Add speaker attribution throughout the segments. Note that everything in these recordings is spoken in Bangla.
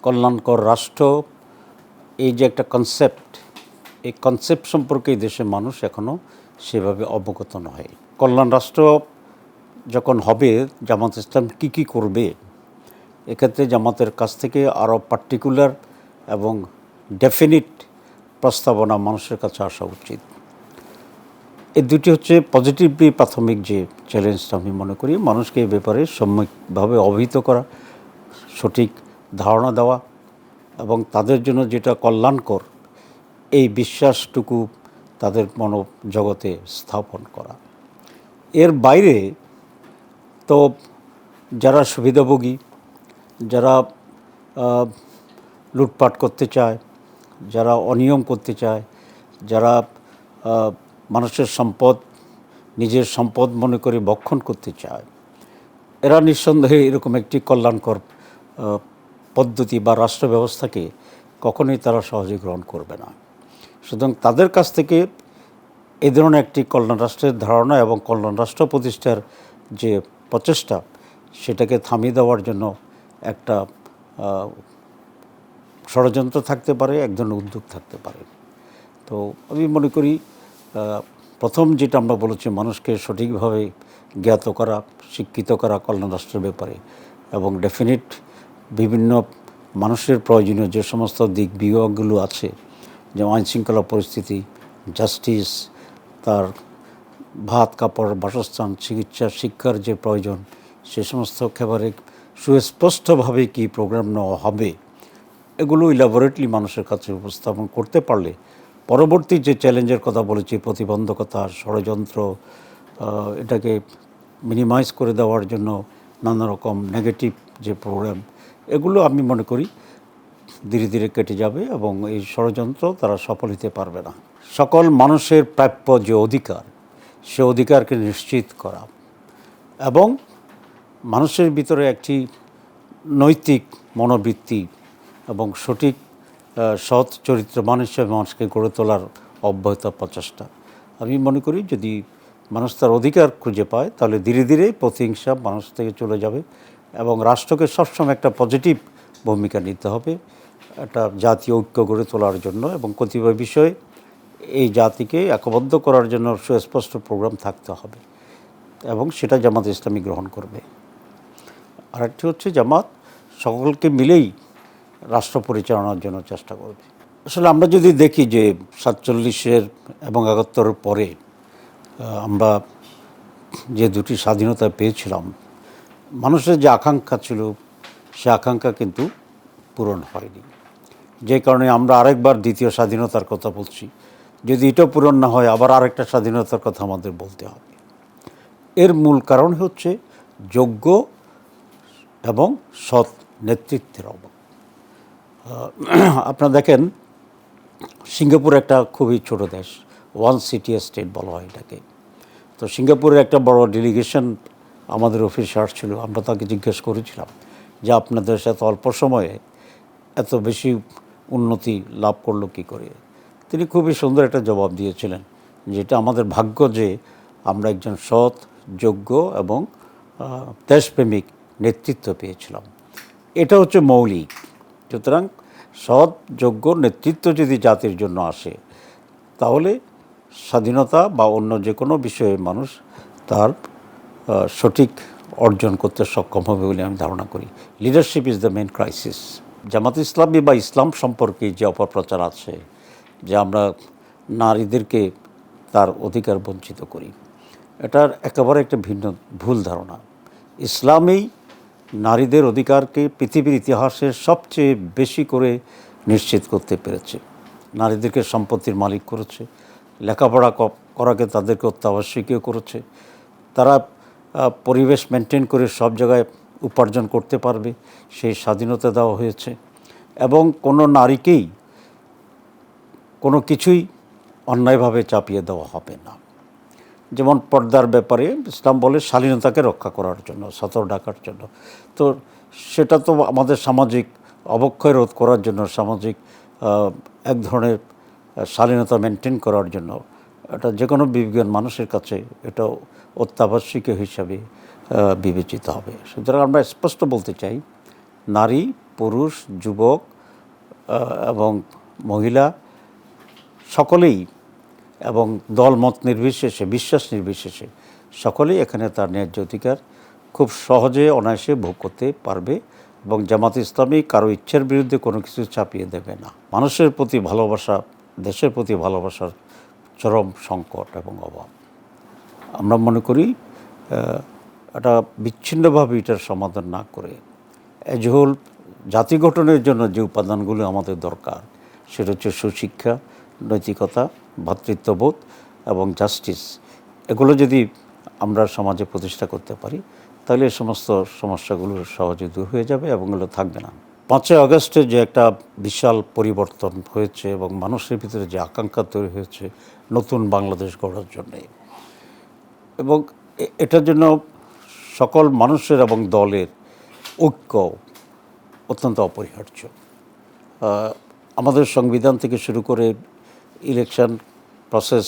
Speaker 1: কল্যাণকর রাষ্ট্র, এই যে একটা কনসেপ্ট, এই কনসেপ্ট সম্পর্কে এই দেশের মানুষ এখনও সেভাবে অবগত নয়। কল্যাণ রাষ্ট্র যখন হবে, জামাত ইসলাম কী কী করবে, এক্ষেত্রে জামাতের কাছ থেকে আরও পার্টিকুলার এবং ডেফিনিট প্রস্তাবনা মানুষের কাছে আসা উচিত। এই দুটি হচ্ছে পজিটিভলি প্রাথমিক যে চ্যালেঞ্জটা আমি মনে করি, মানুষকে এই ব্যাপারে সম্যকভাবে অবহিত করা, সঠিক ধারণা দেওয়া এবং তাদের জন্য যেটা কল্যাণকর এই বিশ্বাসটুকু তাদের মনোজগতে স্থাপন করা। এর বাইরে তো যারা সুবিধাভোগী, যারা লুটপাট করতে চায়, যারা অনিয়ম করতে চায়, যারা মানুষের সম্পদ নিজের সম্পদ মনে করে ভক্ষণ করতে চায়, এরা নিঃসন্দেহে এরকম একটি কল্যাণকর পদ্ধতি বা রাষ্ট্র ব্যবস্থাকে কখনোই তারা সহজে গ্রহণ করবে না। সুতরাং তাদের কাছ থেকে এই ধরনের একটি কল্যাণ রাষ্ট্রের ধারণা এবং কল্যাণ রাষ্ট্র প্রতিষ্ঠার যে প্রচেষ্টা, সেটাকে থামিয়ে দেওয়ার জন্য একটা ষড়যন্ত্র থাকতে পারে, এক ধরনের উদ্যোগ থাকতে পারে। তো আমি মনে করি প্রথম যেটা আমরা বলেছি, মানুষকে সঠিকভাবে জ্ঞাত করা, শিক্ষিত করা কল্যাণ রাষ্ট্রের ব্যাপারে, এবং ডেফিনিট বিভিন্ন মানুষের প্রয়োজনীয় যে সমস্ত দিক বিভাগগুলো আছে, যেমন আইনশৃঙ্খলা পরিস্থিতি, জাস্টিস, তার ভাত কাপড় বাসস্থান, চিকিৎসা, শিক্ষার যে প্রয়োজন, সে সমস্ত একেবারে সুস্পষ্টভাবে কী প্রোগ্রাম নেওয়া হবে, এগুলো ইলাবোরেটলি মানুষের কাছে উপস্থাপন করতে পারলে পরবর্তী যে চ্যালেঞ্জের কথা বলেছি, প্রতিবন্ধকতা, ষড়যন্ত্র, এটাকে মিনিমাইজ করে দেওয়ার জন্য নানা রকম নেগেটিভ যে প্রোগ্রাম, এগুলো আমি মনে করি ধীরে ধীরে কেটে যাবে এবং এই ষড়যন্ত্র তারা সফল হতে পারবে না। সকল মানুষের প্রাপ্য যে অধিকার, সে অধিকারকে নিশ্চিত করা এবং মানুষের ভিতরে একটি নৈতিক মনোবৃত্তি এবং সঠিক সৎ চরিত্রবান হিসেবে মানুষকে গড়ে তোলার অব্যাহত প্রচেষ্টা। আমি মনে করি যদি মানুষ তার অধিকার খুঁজে পায়, তাহলে ধীরে ধীরে প্রতিহিংসা মানুষ থেকে চলে যাবে এবং রাষ্ট্রকে সবসময় একটা পজিটিভ ভূমিকা নিতে হবে একটা জাতীয় ঐক্য গড়ে তোলার জন্য, এবং কতিপয় বিষয়ে এই জাতিকে একবদ্ধ করার জন্য সুস্পষ্ট প্রোগ্রাম থাকতে হবে এবং সেটা জামাত ইসলামী গ্রহণ করবে। আরেকটি হচ্ছে জামাত সকলকে মিলেই রাষ্ট্র পরিচালনার জন্য চেষ্টা করবে। আসলে আমরা যদি দেখি যে 47 এবং 71 পরে আমরা যে দুটি স্বাধীনতা পেয়েছিলাম, মানুষের যে আকাঙ্ক্ষা ছিল সে আকাঙ্ক্ষা কিন্তু পূরণ হয়নি, যে কারণে আমরা আরেকবার দ্বিতীয় স্বাধীনতার কথা বলছি। যদি এটা পূরণ না হয়, আবার আরেকটা স্বাধীনতার কথা আমাদের বলতে হবে। এর মূল কারণ হচ্ছে যোগ্য এবং সৎ নেতৃত্বের অভাব। আপনারা দেখেন, সিঙ্গাপুর একটা খুবই ছোট দেশ, ওয়ান সিটি স্টেট বলা হয় এটাকে। তো সিঙ্গাপুরের একটা বড় ডেলিগেশন আমাদের অফিসে আসছিল। আমরা তাকে জিজ্ঞেস করেছিলাম যে আপনাদের সাথে অল্প সময়ে এত বেশি উন্নতি লাভ করলো কী করে। তিনি খুবই সুন্দর একটা জবাব দিয়েছিলেন, যেটা আমাদের ভাগ্য যে আমরা একজন সৎ, যোগ্য এবং দেশপ্রেমিক নেতৃত্ব পেয়েছিলাম। এটা হচ্ছে মৌলিক। সুতরাং সৎ, যোগ্য নেতৃত্ব যদি জাতির জন্য আসে, তাহলে স্বাধীনতা বা অন্য যে কোনো বিষয়ে মানুষ তার সঠিক অর্জন করতে সক্ষম হবে বলে আমি ধারণা করি। Leadership is the main crisis. Jamaat Islami বা ইসলাম সম্পর্কে যে অপপ্রচার আছে, যে আমরা নারীদেরকে তার অধিকার বঞ্চিত করি, এটার একেবারে একটা ভিন্ন ভুল ধারণা। ইসলামেই নারীদের অধিকারকে পৃথিবীর ইতিহাসে সবচেয়ে বেশি করে নিশ্চিত করতে পেরেছে। নারীদেরকে সম্পত্তির মালিক করেছে, লেখাপড়া করাকে তাদেরকে অত্যাবশ্যকীয় করেছে, তারা পরিবেশ মেনটেন করে সব জায়গায় উপার্জন করতে পারবে সেই স্বাধীনতা দেওয়া হয়েছে, এবং কোনো নারীকেই কোনো কিছুই অন্যায়ভাবে চাপিয়ে দেওয়া হবে না। যেমন পর্দার ব্যাপারে ইসলাম বলে শালীনতাকে রক্ষা করার জন্য, সতর ঢাকার জন্য। তো সেটা তো আমাদের সামাজিক অবক্ষয় রোধ করার জন্য, সামাজিক এক ধরনের শালীনতা মেনটেন করার জন্য, এটা যে কোনো বিজ্ঞান মানুষের কাছে এটা অত্যাবশ্যকীয় হিসাবে বিবেচিত হবে। সুতরাং আমরা স্পষ্ট বলতে চাই, নারী পুরুষ, যুবক এবং মহিলা সকলেই এবং দলমত নির্বিশেষে, বিশ্বাস নির্বিশেষে সকলেই এখানে তার ন্যায্য অধিকার খুব সহজে অনায়াসে ভোগ করতে পারবে এবং জামাত ইসলামী কারো ইচ্ছার বিরুদ্ধে কোনো কিছু চাপিয়ে দেবে না। মানুষের প্রতি ভালোবাসা, দেশের প্রতি ভালোবাসার চরম সংকট এবং অভাব। আমরা মনে করি এটা বিচ্ছিন্নভাবে এটার সমাধান না করে এজহল জাতি গঠনের জন্য যে উপাদানগুলো আমাদের দরকার সেটা হচ্ছে সুশিক্ষা, নৈতিকতা, ভ্রাতৃত্ববোধ এবং জাস্টিস। এগুলো যদি আমরা সমাজে প্রতিষ্ঠা করতে পারি তাহলে এই সমস্ত সমস্যাগুলো সহজে দূর হয়ে যাবে এবং এগুলো থাকবে না। 5ই আগস্টে যে একটা বিশাল পরিবর্তন হয়েছে এবং মানুষের ভিতরে যে আকাঙ্ক্ষা তৈরি হয়েছে নতুন বাংলাদেশ গড়ার জন্যে, এবং এটার জন্য সকল মানুষের এবং দলের ঐক্য অত্যন্ত অপরিহার্য। আমাদের সংবিধান থেকে শুরু করে ইলেকশন প্রসেস,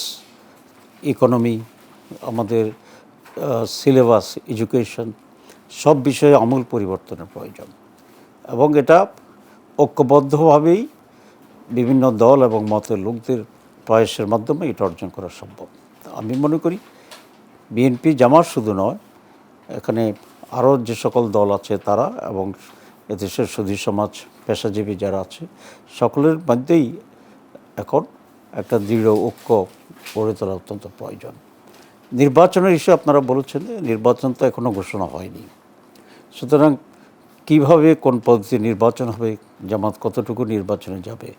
Speaker 1: ইকোনমি, আমাদের সিলেবাস, এডুকেশন, সব বিষয়ে আমূল পরিবর্তনের প্রয়োজন এবং এটা ঐক্যবদ্ধভাবেই বিভিন্ন দল এবং মতের লোকদের প্রয়াসের মাধ্যমে এটা অর্জন করা সম্ভব। আমি মনে করি বিএনপি জামাত শুধু নয়, এখানে আরও যে সকল দল আছে তারা এবং এদেশের সুধী সমাজ, পেশাজীবী যারা আছে সকলের মধ্যেই এখন একটা দৃঢ় ঐক্য গড়ে তোলা অত্যন্ত প্রয়োজন। নির্বাচনের ইস্যু আপনারা বলেছেন, নির্বাচন তো এখনও ঘোষণা হয়নি। সুতরাং কিভাবে কোন পদ্ধতি নির্বাচন হবে, জামাত কতটুকু নির্বাচনে যাবে,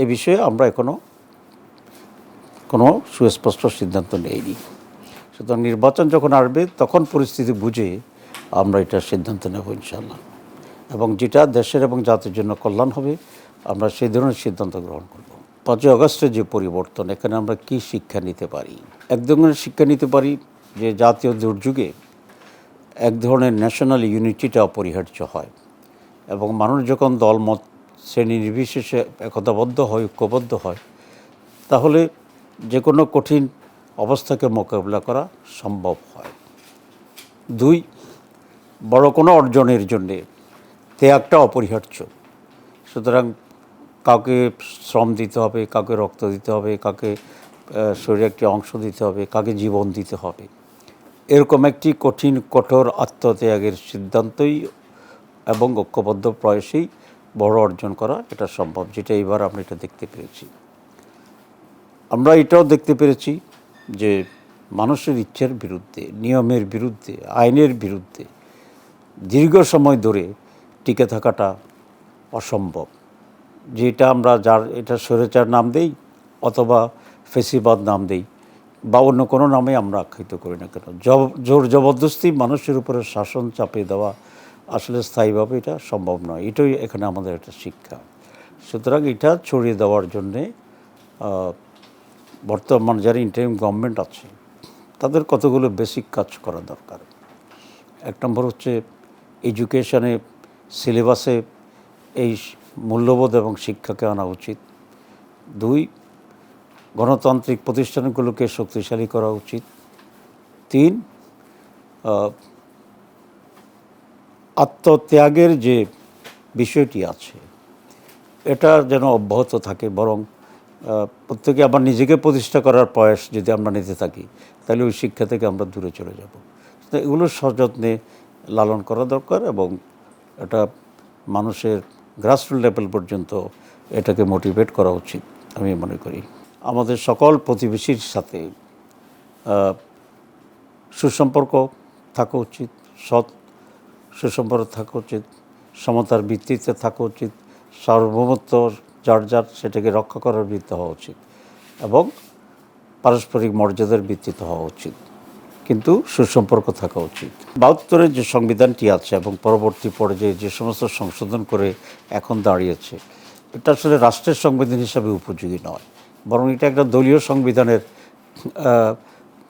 Speaker 1: এ বিষয়ে আমরা এখনও কোনো সুস্পষ্ট সিদ্ধান্ত নেইনি। সুতরাং নির্বাচন যখন আসবে তখন পরিস্থিতি বুঝে আমরা এটা সিদ্ধান্ত নেব ইনশাআল্লাহ, এবং যেটা দেশের এবং জাতির জন্য কল্যাণ হবে আমরা সেই ধরনের সিদ্ধান্ত গ্রহণ করব। 5ই আগস্টের যে পরিবর্তন, এখানে আমরা কি শিক্ষা নিতে পারি? এক ধরনের শিক্ষা নিতে পারি যে জাতীয় দুর্যোগে এক ধরনের ন্যাশনাল ইউনিটিটা অপরিহার্য হয় এবং মানুষ যখন দলমত শ্রেণী নির্বিশেষে একতাবদ্ধ হয়, ঐক্যবদ্ধ হয়, তাহলে যে কোনো কঠিন অবস্থাকে মোকাবিলা করা সম্ভব হয়। 2, বড় কোনো অর্জনের জন্যে ত্যাগটা অপরিহার্য। সুতরাং কাউকে শ্রম দিতে হবে, কাউকে রক্ত দিতে হবে, কাউকে শরীরে একটি অংশ দিতে হবে, কাউকে জীবন দিতে হবে। এরকম একটি কঠিন কঠোর আত্মত্যাগের সিদ্ধান্তই এবং ঐক্যবদ্ধ প্রয়াসেই বড় অর্জন করা এটা সম্ভব, যেটা এবার আমরা এটা দেখতে পেরেছি। আমরা এটাও দেখতে পেরেছি যে মানুষের ইচ্ছার বিরুদ্ধে, নিয়মের বিরুদ্ধে, আইনের বিরুদ্ধে দীর্ঘ সময় ধরে টিকে থাকাটা অসম্ভব। যেটা আমরা যার এটা স্বৈরাচার নাম দেই অথবা ফেসিবাদ নাম দেই বা অন্য কোনো নামে আমরা আখ্যায়িত করি না কেন, জোর জবরদস্তি মানুষের উপরে শাসন চাপিয়ে দেওয়া আসলে স্থায়ীভাবে এটা সম্ভব নয়। এটাই এখানে আমাদের একটা শিক্ষা। সুতরাং এটা ছড়িয়ে দেওয়ার জন্যে বর্তমান যারা ইন্টারিম গভর্নমেন্ট আছে তাদের কতগুলো বেসিক কাজ করা দরকার। 1 নম্বর হচ্ছে এডুকেশনে, সিলেবাসে এই মূল্যবোধ এবং শিক্ষাকে আনা উচিত। 2, গণতান্ত্রিক প্রতিষ্ঠানগুলোকে শক্তিশালী করা উচিত। 3, আত্মত্যাগের যে বিষয়টি আছে এটা যেন অব্যাহত থাকে, বরং প্রত্যেকে আবার নিজেকে প্রতিষ্ঠা করার প্রয়াস যদি আমরা নিতে থাকি তাহলে ওই শিক্ষা থেকে আমরা দূরে চলে যাব। তো এগুলো সযত্নে লালন করা দরকার এবং এটা মানুষের গ্রাসরুট লেভেল পর্যন্ত এটাকে মোটিভেট করা উচিত আমি মনে করি। আমাদের সকল প্রতিবেশীর সাথে সুসম্পর্ক থাকা উচিত, সৎ সুসম্পর্ক থাকা উচিত, সমতার ভিত্তিতে থাকা উচিত, সার্বভৌমত্ব যার যার সেটাকে রক্ষা করার ভিত্তিতে হওয়া উচিত এবং পারস্পরিক মর্যাদার ভিত্তিতে হওয়া উচিত, কিন্তু সুসম্পর্ক থাকা উচিত। 72-এর যে সংবিধানটি আছে এবং পরবর্তী পর্যায়ে যে সমস্ত সংশোধন করে এখন দাঁড়িয়েছে, এটা আসলে রাষ্ট্রের সংবিধান হিসাবে উপযোগী নয়, বরং এটা একটা দলীয় সংবিধানের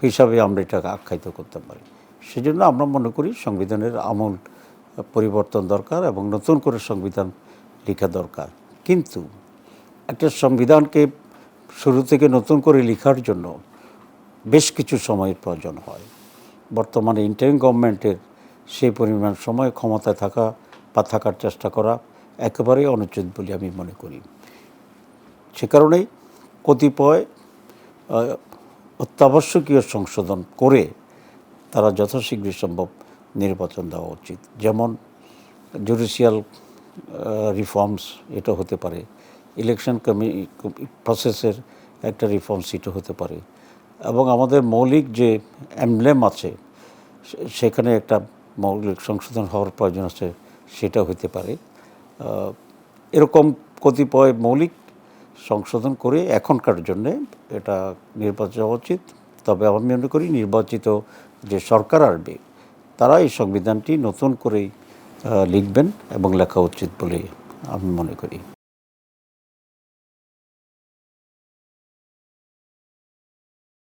Speaker 1: হিসাবে আমরা এটাকে আখ্যায়িত করতে পারি। সেজন্য আমরা মনে করি সংবিধানের আমূল পরিবর্তন দরকার এবং নতুন করে সংবিধান লেখা দরকার। কিন্তু একটা সংবিধানকে শুরু থেকে নতুন করে লেখার জন্য বেশ কিছু সময়ের প্রয়োজন হয়। বর্তমানে ইন্টারিম গভর্নমেন্টের সেই পরিমাণ সময় ক্ষমতায় থাকা বা থাকার চেষ্টা করা একেবারেই অনুচিত বলে আমি মনে করি। সে কারণেই কতিপয় অত্যাবশ্যকীয় সংশোধন করে তারা যথাশীঘ্র সম্ভব নির্বাচন দেওয়া উচিত। যেমন জুডিশিয়াল রিফর্মস এটা হতে পারে, ইলেকশন প্রসেসের একটা রিফর্মস এটা হতে পারে, এবং আমাদের মৌলিক যে এমব্লেম আছে সেখানে একটা মৌলিক সংশোধন হওয়ার প্রয়োজন আছে, সেটা হতে পারে। এরকম কতিপয় মৌলিক সংশোধন করে এখনকার জন্যে এটা নির্বাচন হওয়া উচিত। তবে আমি মনে করি নির্বাচিত যে সরকার আসবে তারা এই সংবিধানটি নতুন করেই লিখবেন এবং লেখা উচিত বলে আমি মনে করি।